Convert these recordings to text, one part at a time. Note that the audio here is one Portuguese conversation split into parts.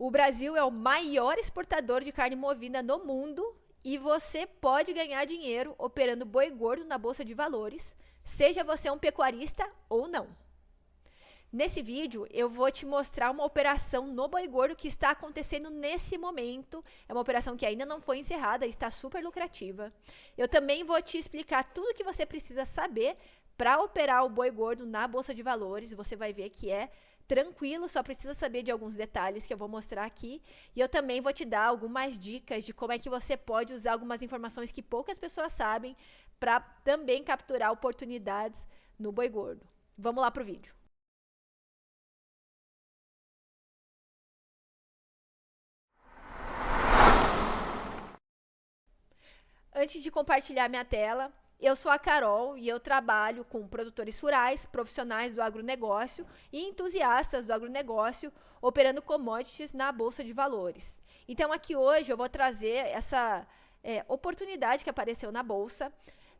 O Brasil é o maior exportador de carne bovina no mundo e você pode ganhar dinheiro operando boi gordo na Bolsa de Valores, seja você um pecuarista ou não. Nesse vídeo, eu vou te mostrar uma operação no boi gordo que está acontecendo nesse momento. É uma operação que ainda não foi encerrada, está super lucrativa. Eu também vou te explicar tudo o que você precisa saber para operar o boi gordo na Bolsa de Valores. Você vai ver que é tranquilo, só precisa saber de alguns detalhes que eu vou mostrar aqui. E eu também vou te dar algumas dicas de como é que você pode usar algumas informações que poucas pessoas sabem para também capturar oportunidades no boi gordo. Vamos lá para o vídeo. Antes de compartilhar minha tela, eu sou a Carol e eu trabalho com produtores rurais, profissionais do agronegócio e entusiastas do agronegócio operando commodities na Bolsa de Valores. Então aqui hoje eu vou trazer essa oportunidade que apareceu na Bolsa.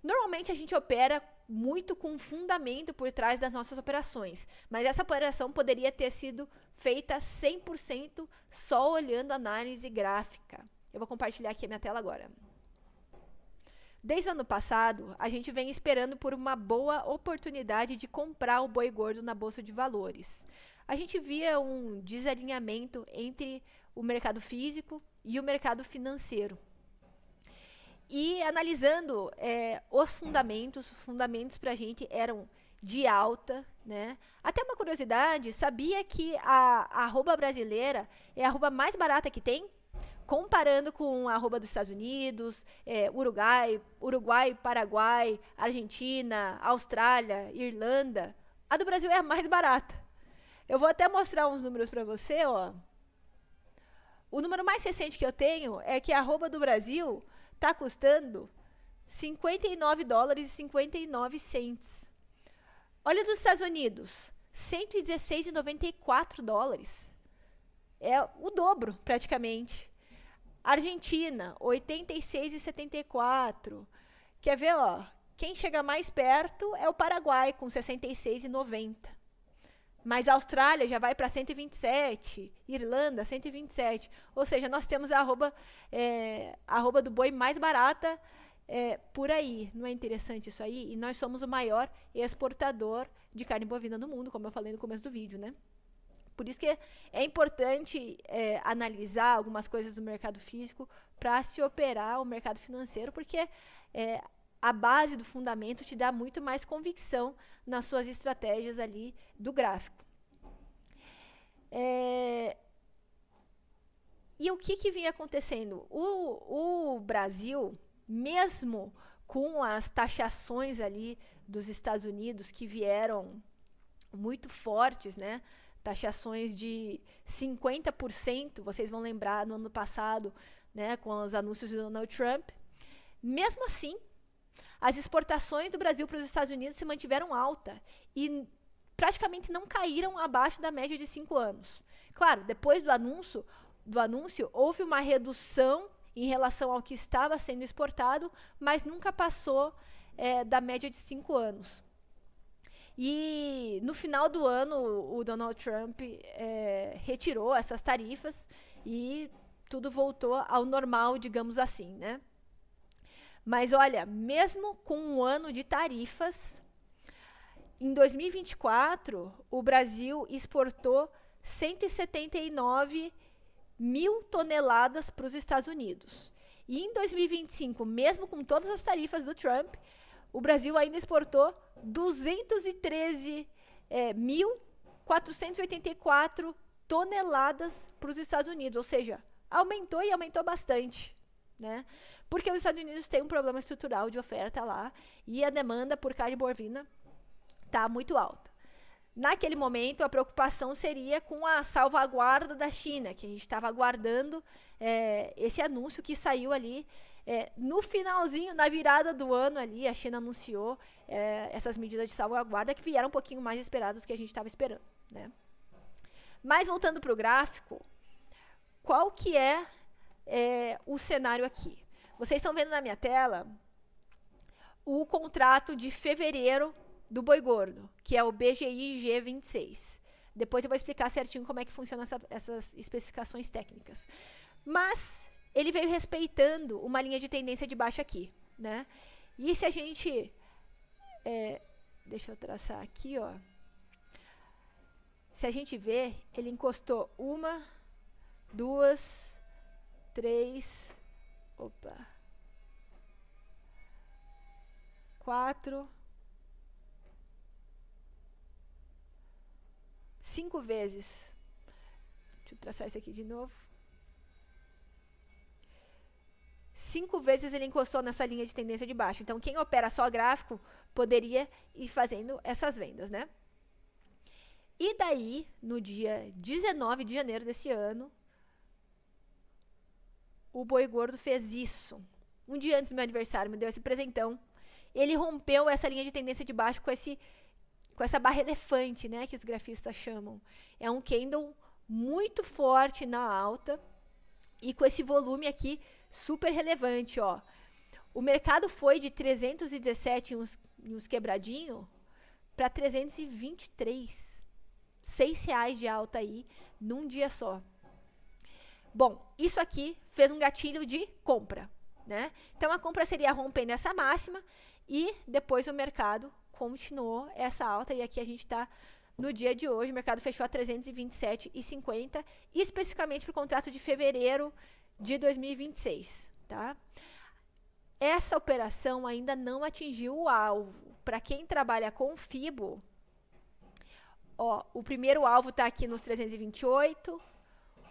Normalmente a gente opera muito com fundamento por trás das nossas operações, mas essa operação poderia ter sido feita 100% só olhando análise gráfica. Eu vou compartilhar aqui a minha tela agora. Desde o ano passado, a gente vem esperando por uma boa oportunidade de comprar o boi gordo na Bolsa de Valores. A gente via um desalinhamento entre o mercado físico e o mercado financeiro. E analisando os fundamentos para a gente eram de alta, né? Até uma curiosidade, sabia que a arroba brasileira é a arroba mais barata que tem? Comparando com a arroba dos Estados Unidos, Uruguai, Paraguai, Argentina, Austrália, Irlanda, a do Brasil é a mais barata. Eu vou até mostrar uns números para você, ó. O número mais recente que eu tenho é que a arroba do Brasil está custando $59,59. Olha dos Estados Unidos, $116,94. É o dobro, praticamente. Argentina, 86,74. Quer ver, ó? Quem chega mais perto é o Paraguai, com 66,90. Mas a Austrália já vai para 127, Irlanda, 127. Ou seja, nós temos a arroba do boi mais barata por aí. Não é interessante isso aí? E nós somos o maior exportador de carne bovina no mundo, como eu falei no começo do vídeo, né? Por isso que é importante analisar algumas coisas do mercado físico para se operar o mercado financeiro, porque a base do fundamento te dá muito mais convicção nas suas estratégias ali do gráfico. E o que vinha acontecendo? O Brasil, mesmo com as taxações ali dos Estados Unidos que vieram muito fortes, né? Taxações de 50%, vocês vão lembrar no ano passado, né, com os anúncios do Donald Trump. Mesmo assim, as exportações do Brasil para os Estados Unidos se mantiveram alta e praticamente não caíram abaixo da média de 5 anos. Claro, depois do anúncio houve uma redução em relação ao que estava sendo exportado, mas nunca passou da média de 5 anos. E no final do ano, o Donald Trump retirou essas tarifas e tudo voltou ao normal, digamos assim, né? Mas olha, mesmo com um ano de tarifas, em 2024, o Brasil exportou 179 mil toneladas para os Estados Unidos. E em 2025, mesmo com todas as tarifas do Trump, o Brasil ainda exportou 213.484 toneladas para os Estados Unidos, ou seja, aumentou e aumentou bastante, né? Porque os Estados Unidos têm um problema estrutural de oferta lá e a demanda por carne bovina está muito alta. Naquele momento, a preocupação seria com a salvaguarda da China, que a gente estava aguardando esse anúncio que saiu ali no finalzinho, na virada do ano ali, a China anunciou essas medidas de salvaguarda que vieram um pouquinho mais esperadas do que a gente estava esperando, né? Mas voltando para o gráfico, qual que é o cenário aqui? Vocês estão vendo na minha tela o contrato de fevereiro do boi gordo, que é o BGI G26. Depois eu vou explicar certinho como é que funcionam essas especificações técnicas. Mas ele veio respeitando uma linha de tendência de baixa aqui, né? E se a gente... deixa eu traçar aqui, ó. Se a gente ver, ele encostou 1, 2, 3, 4, 5 vezes. Deixa eu traçar isso aqui de novo. 5 vezes ele encostou nessa linha de tendência de baixo. Então, quem opera só gráfico poderia ir fazendo essas vendas, né? E daí, no dia 19 de janeiro desse ano, o Boi Gordo fez isso. Um dia antes do meu aniversário, me deu esse presentão. Ele rompeu essa linha de tendência de baixo com essa barra elefante, né, que os grafistas chamam. É um candle muito forte na alta e com esse volume aqui super relevante, ó. O mercado foi de 317 uns quebradinho para 323. R$6 de alta aí num dia só. Bom, isso aqui fez um gatilho de compra, né? Então a compra seria rompendo essa máxima e depois o mercado continuou essa alta e aqui a gente está no dia de hoje, o mercado fechou a 327,50, especificamente para o contrato de fevereiro de 2026, tá? Essa operação ainda não atingiu o alvo. Para quem trabalha com FIBO, ó, o primeiro alvo está aqui nos 328,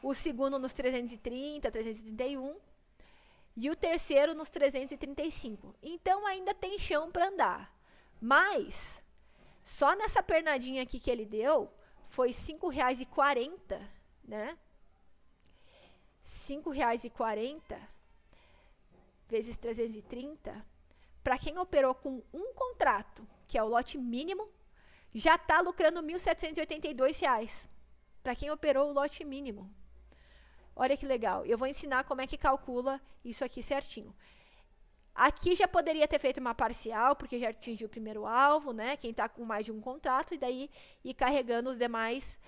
o segundo nos 330, 331 e o terceiro nos 335. Então, ainda tem chão para andar. Mas, só nessa pernadinha aqui que ele deu, foi R$ 5,40, né? R$ 5,40 vezes 330. Para quem operou com um contrato, que é o lote mínimo, já está lucrando R$ 1.782. Para quem operou o lote mínimo. Olha que legal. Eu vou ensinar como é que calcula isso aqui certinho. Aqui já poderia ter feito uma parcial, porque já atingiu o primeiro alvo, né? Quem está com mais de um contrato, e daí ir carregando os demais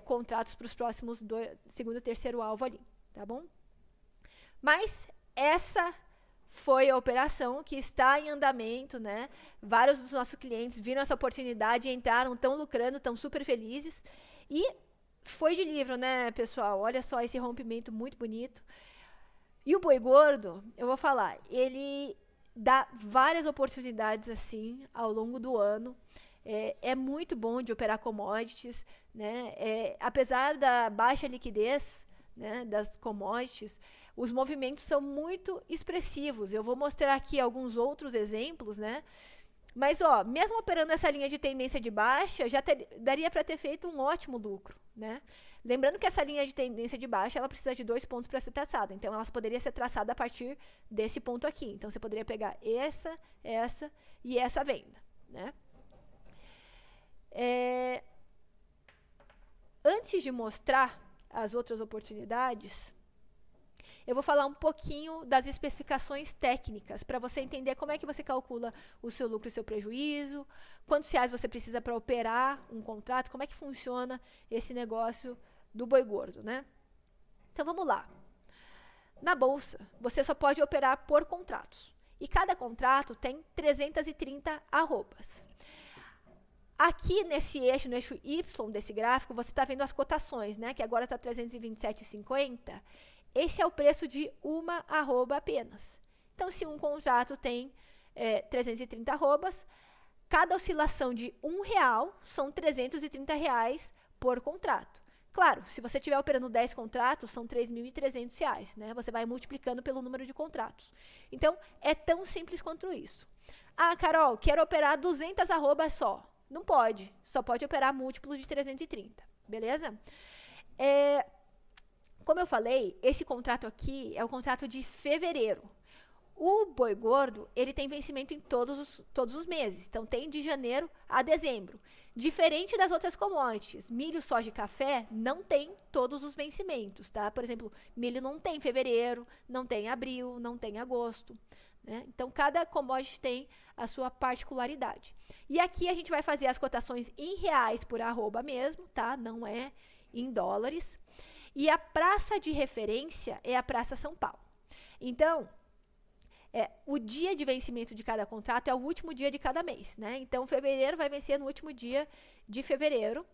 contratos para os próximos segundo e terceiro alvo ali, tá bom? Mas essa foi a operação que está em andamento, né? Vários dos nossos clientes viram essa oportunidade, entraram, estão lucrando, estão super felizes. E foi de livro, né, pessoal? Olha só esse rompimento muito bonito. E o Boi Gordo, eu vou falar, ele dá várias oportunidades assim ao longo do ano. É muito bom de operar commodities, né? Apesar da baixa liquidez, né, das commodities, os movimentos são muito expressivos. Eu vou mostrar aqui alguns outros exemplos, né? Mas, ó, mesmo operando essa linha de tendência de baixa, já daria para ter feito um ótimo lucro, né? Lembrando que essa linha de tendência de baixa, ela precisa de 2 pontos para ser traçada. Então, ela poderia ser traçada a partir desse ponto aqui. Então, você poderia pegar essa e essa venda, né? Antes de mostrar as outras oportunidades, eu vou falar um pouquinho das especificações técnicas, para você entender como é que você calcula o seu lucro e o seu prejuízo, quantos reais você precisa para operar um contrato, como é que funciona esse negócio do Boi Gordo, né? Então, vamos lá. Na Bolsa, você só pode operar por contratos. E cada contrato tem 330 arrobas. Aqui nesse eixo, no eixo Y desse gráfico, você está vendo as cotações, né? Que agora está 327,50. Esse é o preço de uma arroba apenas. Então, se um contrato tem 330 arrobas, cada oscilação de R$1 são R$330 por contrato. Claro, se você estiver operando 10 contratos, são R$3.300, né? Você vai multiplicando pelo número de contratos. Então, é tão simples quanto isso. Ah, Carol, quero operar 200 arrobas só. Não pode, só pode operar múltiplos de 330, beleza? Como eu falei, esse contrato aqui é o contrato de fevereiro. O Boi Gordo, ele tem vencimento em todos os meses. Então, tem de janeiro a dezembro. Diferente das outras commodities, milho, soja e café não tem todos os vencimentos, tá? Por exemplo, milho não tem fevereiro, não tem abril, não tem agosto. né? Então, cada commodity tem a sua particularidade. E aqui a gente vai fazer as cotações em reais por arroba mesmo, tá? Não é em dólares. E a praça de referência é a Praça São Paulo. Então, o dia de vencimento de cada contrato é o último dia de cada mês, né? Então, fevereiro vai vencer no último dia de fevereiro.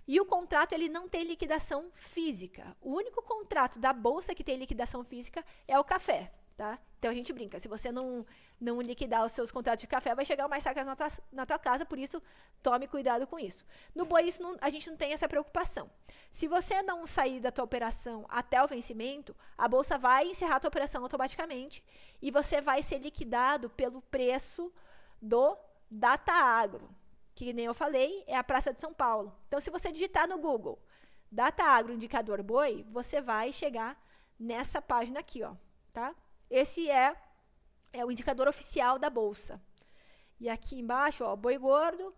E o contrato, ele não tem liquidação física. O único contrato da bolsa que tem liquidação física é o café, tá? Então, a gente brinca. Se você não liquidar os seus contratos de café, vai chegar mais sacas na tua casa. Por isso, tome cuidado com isso. No boi, a gente não tem essa preocupação. Se você não sair da tua operação até o vencimento, a bolsa vai encerrar a tua operação automaticamente e você vai ser liquidado pelo preço do Data Agro, que nem eu falei, é a Praça de São Paulo. Então, se você digitar no Google Data Agro Indicador Boi, você vai chegar nessa página aqui, ó, tá? Esse é o indicador oficial da bolsa. E aqui embaixo, ó, boi gordo,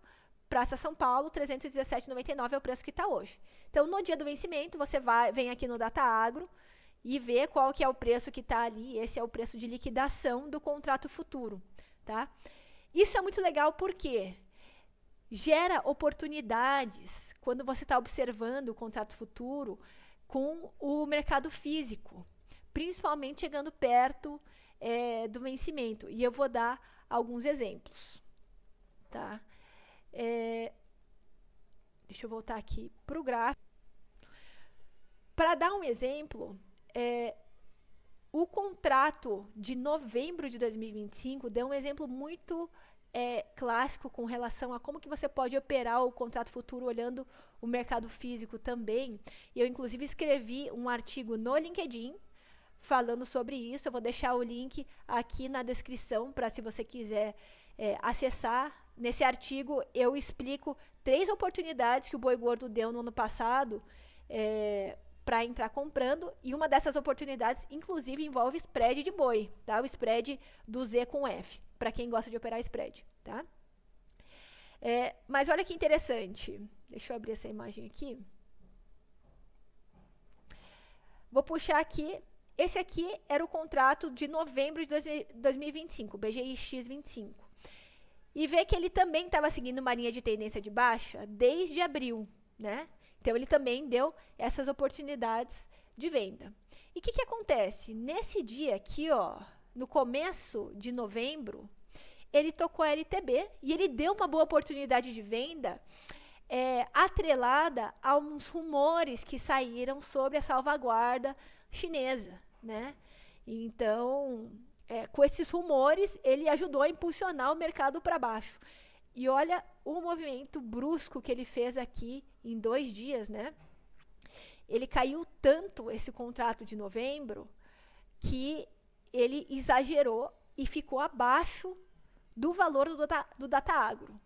Praça São Paulo, 317,99 é o preço que está hoje. Então, no dia do vencimento, você vem aqui no Data Agro e vê qual que é o preço que está ali. Esse é o preço de liquidação do contrato futuro, tá? Isso é muito legal porque gera oportunidades quando você está observando o contrato futuro com o mercado físico, principalmente chegando perto do vencimento. E eu vou dar alguns exemplos, tá? Deixa eu voltar aqui para o gráfico. Para dar um exemplo, o contrato de novembro de 2025 deu um exemplo muito clássico com relação a como que você pode operar o contrato futuro olhando o mercado físico também. Eu, inclusive, escrevi um artigo no LinkedIn falando sobre isso. Eu vou deixar o link aqui na descrição para, se você quiser acessar. Nesse artigo, eu explico 3 oportunidades que o boi gordo deu no ano passado para entrar comprando, e uma dessas oportunidades, inclusive, envolve spread de boi, tá? O spread do Z com F, para quem gosta de operar spread, tá? Mas olha que interessante. Deixa eu abrir essa imagem aqui. Vou puxar aqui. Esse aqui era o contrato de novembro de 2025, BGIX 25. E vê que ele também estava seguindo uma linha de tendência de baixa desde abril, né? Então, ele também deu essas oportunidades de venda. E o que acontece? Nesse dia aqui, ó, no começo de novembro, ele tocou a LTB e ele deu uma boa oportunidade de venda atrelada a uns rumores que saíram sobre a salvaguarda chinesa, né? Então, com esses rumores, ele ajudou a impulsionar o mercado para baixo. E olha o movimento brusco que ele fez aqui em 2 dias, né? Ele caiu tanto, esse contrato de novembro, que ele exagerou e ficou abaixo do valor do Data Agro.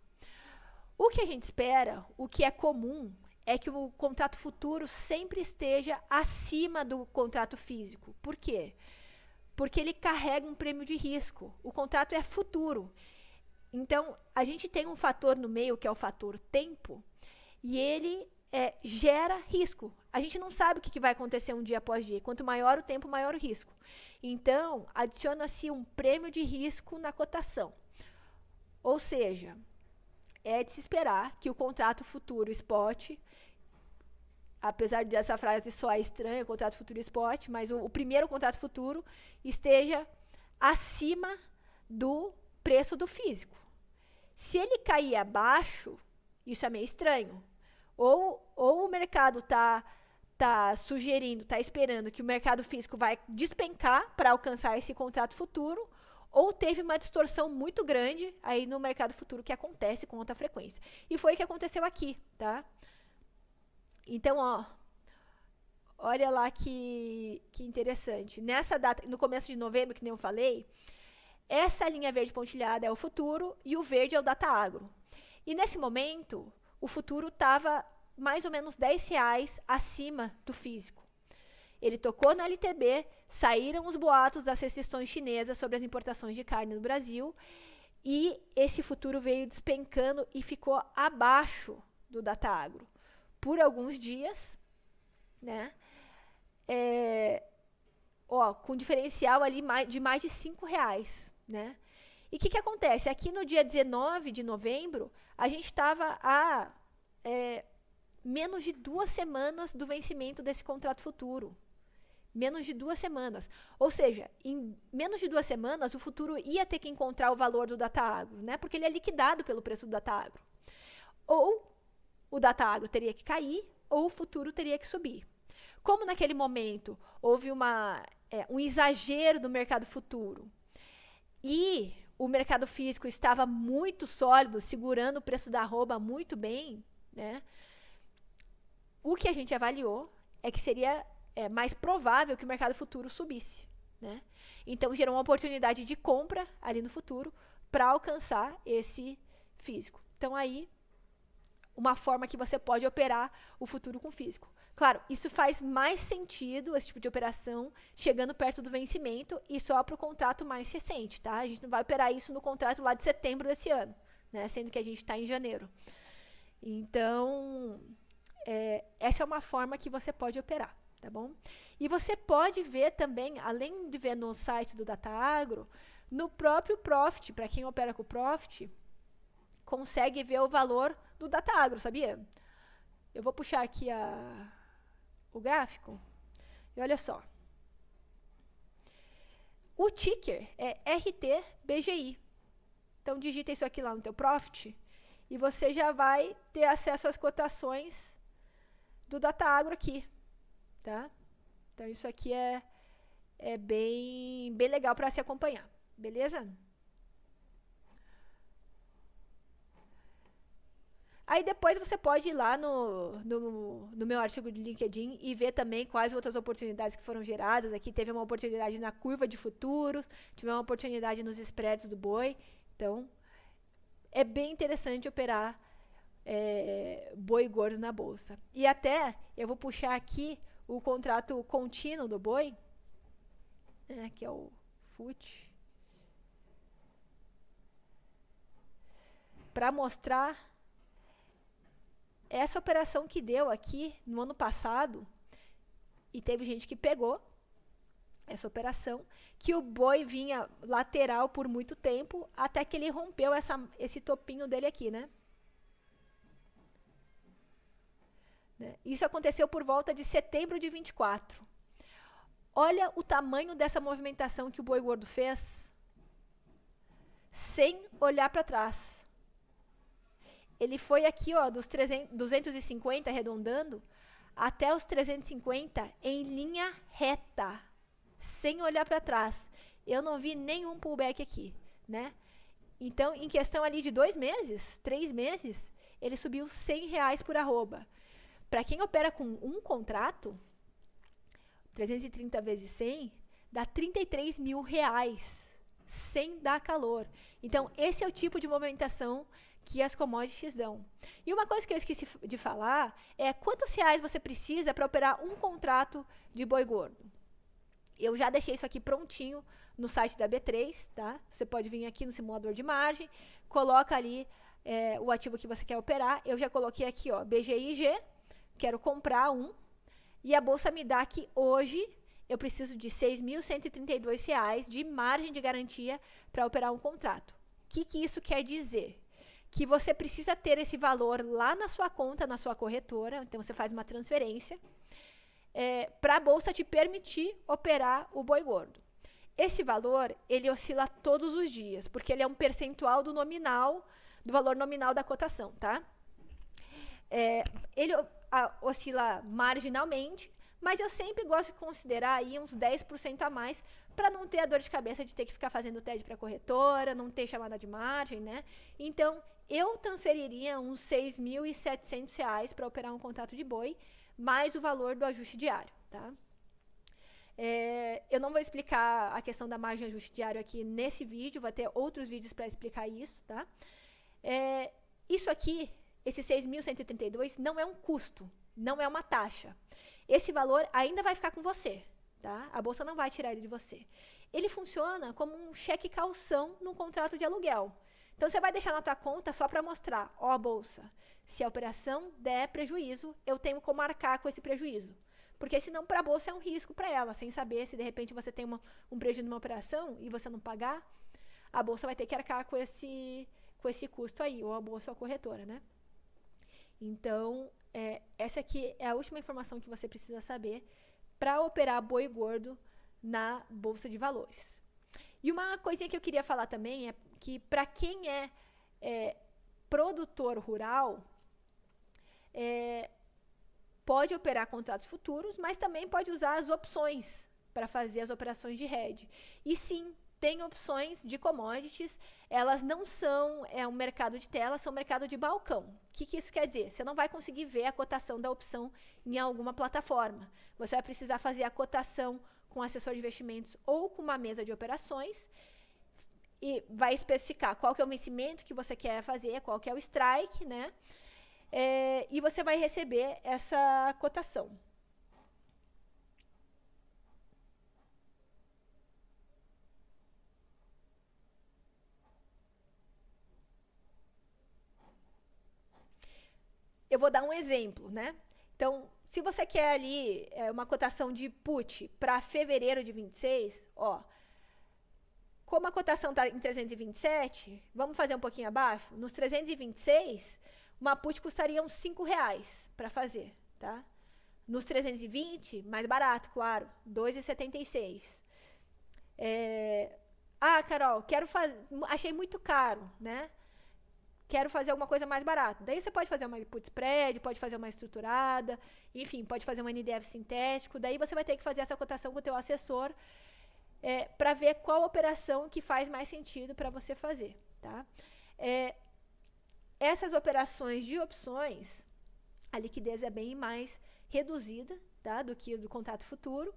O que a gente espera, o que é comum, é que o contrato futuro sempre esteja acima do contrato físico. Por quê? Porque ele carrega um prêmio de risco. O contrato é futuro. Então, a gente tem um fator no meio, que é o fator tempo, e ele gera risco. A gente não sabe o que vai acontecer um dia após dia. Quanto maior o tempo, maior o risco. Então, adiciona-se um prêmio de risco na cotação. Ou seja, é de se esperar que o contrato futuro spot, apesar dessa frase soar estranha, contrato futuro spot, mas o primeiro contrato futuro esteja acima do preço do físico. Se ele cair abaixo, isso é meio estranho. Ou o mercado está sugerindo, está esperando que o mercado físico vai despencar para alcançar esse contrato futuro, ou teve uma distorção muito grande aí no mercado futuro, que acontece com alta frequência. E foi o que aconteceu aqui, tá? Então, ó, olha lá que interessante. Nessa data, no começo de novembro, que nem eu falei, essa linha verde pontilhada é o futuro e o verde é o Data Agro. E nesse momento, o futuro estava mais ou menos R$10 acima do físico. Ele tocou na LTB, saíram os boatos das restrições chinesas sobre as importações de carne no Brasil, e esse futuro veio despencando e ficou abaixo do Data Agro por alguns dias, né? Com diferencial ali de mais de R$5. né? E o que acontece? Aqui no dia 19 de novembro, a gente estava a menos de 2 semanas do vencimento desse contrato futuro. Menos de 2 semanas. Ou seja, em menos de 2 semanas, o futuro ia ter que encontrar o valor do DataAgro, né? Porque ele é liquidado pelo preço do DataAgro. Ou o DataAgro teria que cair, ou o futuro teria que subir. Como naquele momento houve um exagero do mercado futuro e o mercado físico estava muito sólido, segurando o preço da arroba muito bem, né? O que a gente avaliou é que seria mais provável que o mercado futuro subisse, né? Então, gerou uma oportunidade de compra ali no futuro para alcançar esse físico. Então, aí, uma forma que você pode operar o futuro com físico. Claro, isso faz mais sentido, esse tipo de operação, chegando perto do vencimento e só para o contrato mais recente, tá? A gente não vai operar isso no contrato lá de setembro desse ano, né? Sendo que a gente está em janeiro. Então, essa é uma forma que você pode operar, tá bom? E você pode ver também, além de ver no site do DataAgro, no próprio Profit, para quem opera com o Profit, consegue ver o valor do DataAgro, sabia? Eu vou puxar aqui o gráfico e olha só. O ticker é RTBGI. Então, digita isso aqui lá no teu Profit e você já vai ter acesso às cotações do DataAgro aqui, tá? Então, isso aqui é bem legal para se acompanhar, beleza? Aí depois você pode ir lá no meu artigo de LinkedIn e ver também quais outras oportunidades que foram geradas. Aqui teve uma oportunidade na curva de futuros, tive uma oportunidade nos spreads do boi. Então, é bem interessante operar boi gordo na bolsa. E até, eu vou puxar aqui o contrato contínuo do boi, que é o FUT, para mostrar essa operação que deu aqui no ano passado, e teve gente que pegou essa operação, que o boi vinha lateral por muito tempo, até que ele rompeu esse topinho dele aqui, né? Isso aconteceu por volta de setembro de 24. Olha o tamanho dessa movimentação que o boi gordo fez, sem olhar para trás. Ele foi aqui, ó, dos 250, arredondando, até os 350 em linha reta, sem olhar para trás. Eu não vi nenhum pullback aqui, né? Então, em questão ali de 2 meses, 3 meses, ele subiu R$100 por arroba. Para quem opera com um contrato, 330 vezes 100, dá R$33 mil, sem dar calor. Então, esse é o tipo de movimentação que as commodities dão. E uma coisa que eu esqueci de falar é quantos reais você precisa para operar um contrato de boi gordo. Eu já deixei isso aqui prontinho no site da B3, tá? Você pode vir aqui no simulador de margem, coloca ali o ativo que você quer operar. Eu já coloquei aqui, ó, BGIG, quero comprar um, e a bolsa me dá que hoje eu preciso de R$6.132 de margem de garantia para operar um contrato. O que isso quer dizer? Que você precisa ter esse valor lá na sua conta, na sua corretora, então você faz uma transferência, para a bolsa te permitir operar o boi gordo. Esse valor, ele oscila todos os dias, porque ele é um percentual do valor nominal da cotação, tá? Ele oscila marginalmente, mas eu sempre gosto de considerar aí uns 10% a mais, para não ter a dor de cabeça de ter que ficar fazendo TED para a corretora, não ter chamada de margem, né? Então, eu transferiria uns R$6.700 para operar um contrato de boi, mais o valor do ajuste diário, tá? Eu não vou explicar a questão da margem de ajuste diário aqui nesse vídeo, vai ter outros vídeos para explicar isso, tá? Isso aqui, esse 6.132, não é um custo, não é uma taxa. Esse valor ainda vai ficar com você, tá? A bolsa não vai tirar ele de você. Ele funciona como um cheque calção num contrato de aluguel. Então, você vai deixar na tua conta só para mostrar, ó, bolsa, se a operação der prejuízo, eu tenho como marcar com esse prejuízo. Porque senão, para a bolsa, é um risco para ela, sem saber se, de repente, você tem um prejuízo numa operação e você não pagar, a bolsa vai ter que arcar com esse custo aí, ou a bolsa ou a corretora, né? Então, essa aqui é a última informação que você precisa saber para operar boi gordo na bolsa de valores. E uma coisinha que eu queria falar também é que para quem é produtor rural, pode operar contratos futuros, mas também pode usar as opções para fazer as operações de hedge. E sim, tem opções de commodities, elas não são um mercado de tela, são um mercado de balcão. O que isso quer dizer? Você não vai conseguir ver a cotação da opção em alguma plataforma. Você vai precisar fazer a cotação com um assessor de investimentos ou com uma mesa de operações e vai especificar qual que é o vencimento que você quer fazer, qual que é o strike, né? E você vai receber essa cotação. Eu vou dar um exemplo, né? Então, se você quer ali uma cotação de put para fevereiro de 26, ó, como a cotação está em 327, vamos fazer um pouquinho abaixo? Nos 326, uma put custaria uns R$5 para fazer, tá? Nos 320, mais barato, claro, R$2,76. Carol, achei muito caro, né? Quero fazer alguma coisa mais barata. Daí você pode fazer uma put spread, pode fazer uma estruturada, enfim, pode fazer um NDF sintético. Daí você vai ter que fazer essa cotação com o teu assessor para ver qual operação que faz mais sentido para você fazer, tá? Essas operações de opções, a liquidez é bem mais reduzida, tá, do que do contrato futuro.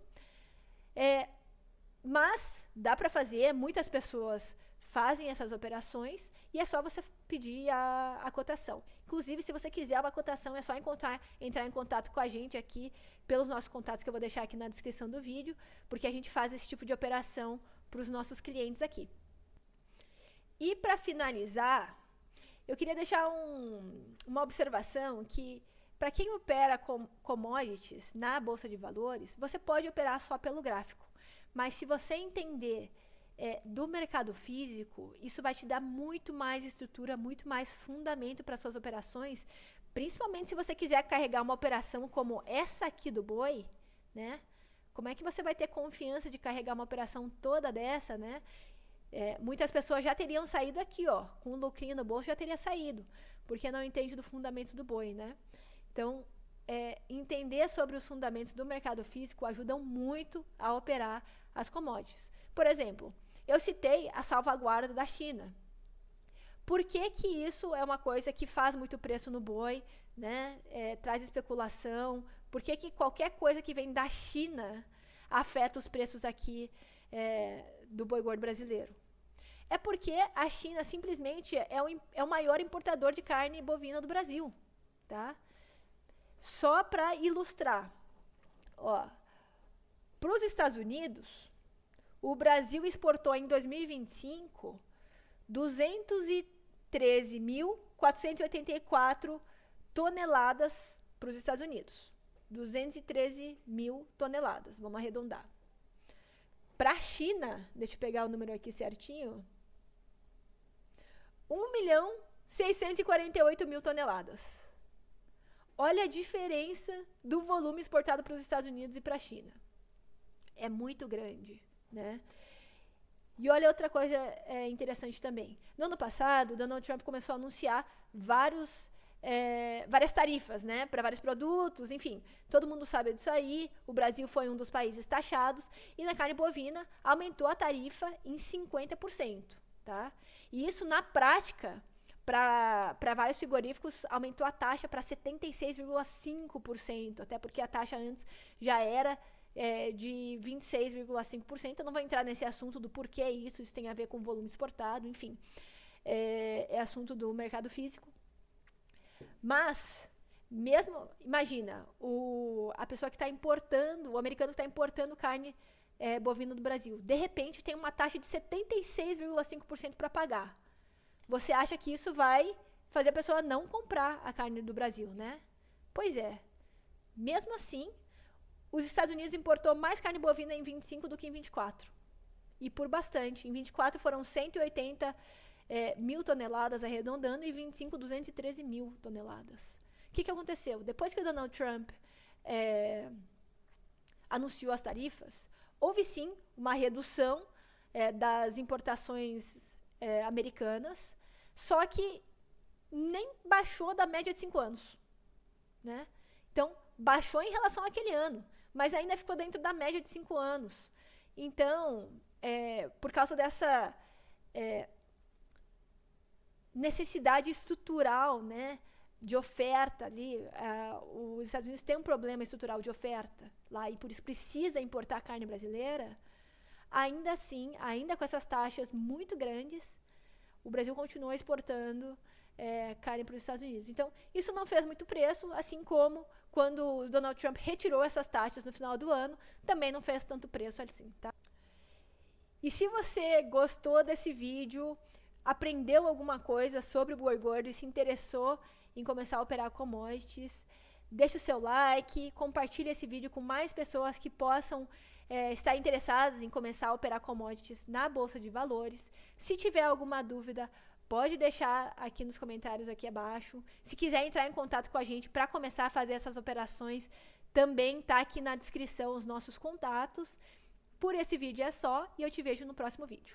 Mas dá para fazer, muitas pessoas fazem essas operações e é só você pedir a cotação. Inclusive, se você quiser uma cotação, é só entrar em contato com a gente aqui pelos nossos contatos que eu vou deixar aqui na descrição do vídeo, porque a gente faz esse tipo de operação para os nossos clientes aqui. E para finalizar, eu queria deixar uma observação que para quem opera com commodities na Bolsa de Valores, você pode operar só pelo gráfico. Mas se você entender do mercado físico, isso vai te dar muito mais estrutura, muito mais fundamento para suas operações, principalmente se você quiser carregar uma operação como essa aqui do boi, né? Como é que você vai ter confiança de carregar uma operação toda dessa, né? Muitas pessoas já teriam saído aqui, ó, com um lucrinho no bolso já teria saído, porque não entende do fundamento do boi, né? Então, entender sobre os fundamentos do mercado físico ajudam muito a operar as commodities. Por exemplo, eu citei a salvaguarda da China. Por que que isso é uma coisa que faz muito preço no boi, né? Traz especulação? Por que que qualquer coisa que vem da China afeta os preços aqui do boi gordo brasileiro? É porque a China simplesmente é o maior importador de carne bovina do Brasil, tá? Só para ilustrar, ó, para os Estados Unidos, o Brasil exportou em 2025 213.484 toneladas para os Estados Unidos. 213 mil toneladas, vamos arredondar. Para a China, deixa eu pegar o número aqui certinho, 1.648.000 toneladas. Olha a diferença do volume exportado para os Estados Unidos e para a China. É muito grande, né? E olha outra coisa interessante também. No ano passado, Donald Trump começou a anunciar várias tarifas, né, para vários produtos, enfim. Todo mundo sabe disso aí. O Brasil foi um dos países taxados e na carne bovina aumentou a tarifa em 50%, tá? E isso na prática, para vários frigoríficos, aumentou a taxa para 76,5%, até porque a taxa antes já era de 26,5%. Eu não vou entrar nesse assunto do porquê isso tem a ver com volume exportado, enfim. É assunto do mercado físico. Mas, mesmo, imagina, a pessoa que está importando, o americano que está importando carne bovina do Brasil, de repente tem uma taxa de 76,5% para pagar. Você acha que isso vai fazer a pessoa não comprar a carne do Brasil, né? Pois é. Mesmo assim, os Estados Unidos importou mais carne bovina em 25 do que em 24. e por bastante. Em 24 foram 180 mil toneladas arredondando e 25, 213 mil toneladas. O que aconteceu? Depois que o Donald Trump anunciou as tarifas, houve sim uma redução das importações americanas, só que nem baixou da média de 5 anos. Né? Então, baixou em relação àquele ano, mas ainda ficou dentro da média de 5 anos. Então, por causa dessa necessidade estrutural, né, de oferta ali, os Estados Unidos têm um problema estrutural de oferta lá e por isso precisa importar carne brasileira. Ainda assim, ainda com essas taxas muito grandes, o Brasil continua exportando carne para os Estados Unidos. Então, isso não fez muito preço, assim como quando o Donald Trump retirou essas taxas no final do ano, também não fez tanto preço assim, tá? E se você gostou desse vídeo, aprendeu alguma coisa sobre o boi gordo e se interessou em começar a operar commodities, deixe o seu like, compartilhe esse vídeo com mais pessoas que possam estar interessadas em começar a operar commodities na Bolsa de Valores. Se tiver alguma dúvida, pode deixar aqui nos comentários aqui abaixo. Se quiser entrar em contato com a gente para começar a fazer essas operações, também está aqui na descrição os nossos contatos. Por esse vídeo é só e eu te vejo no próximo vídeo.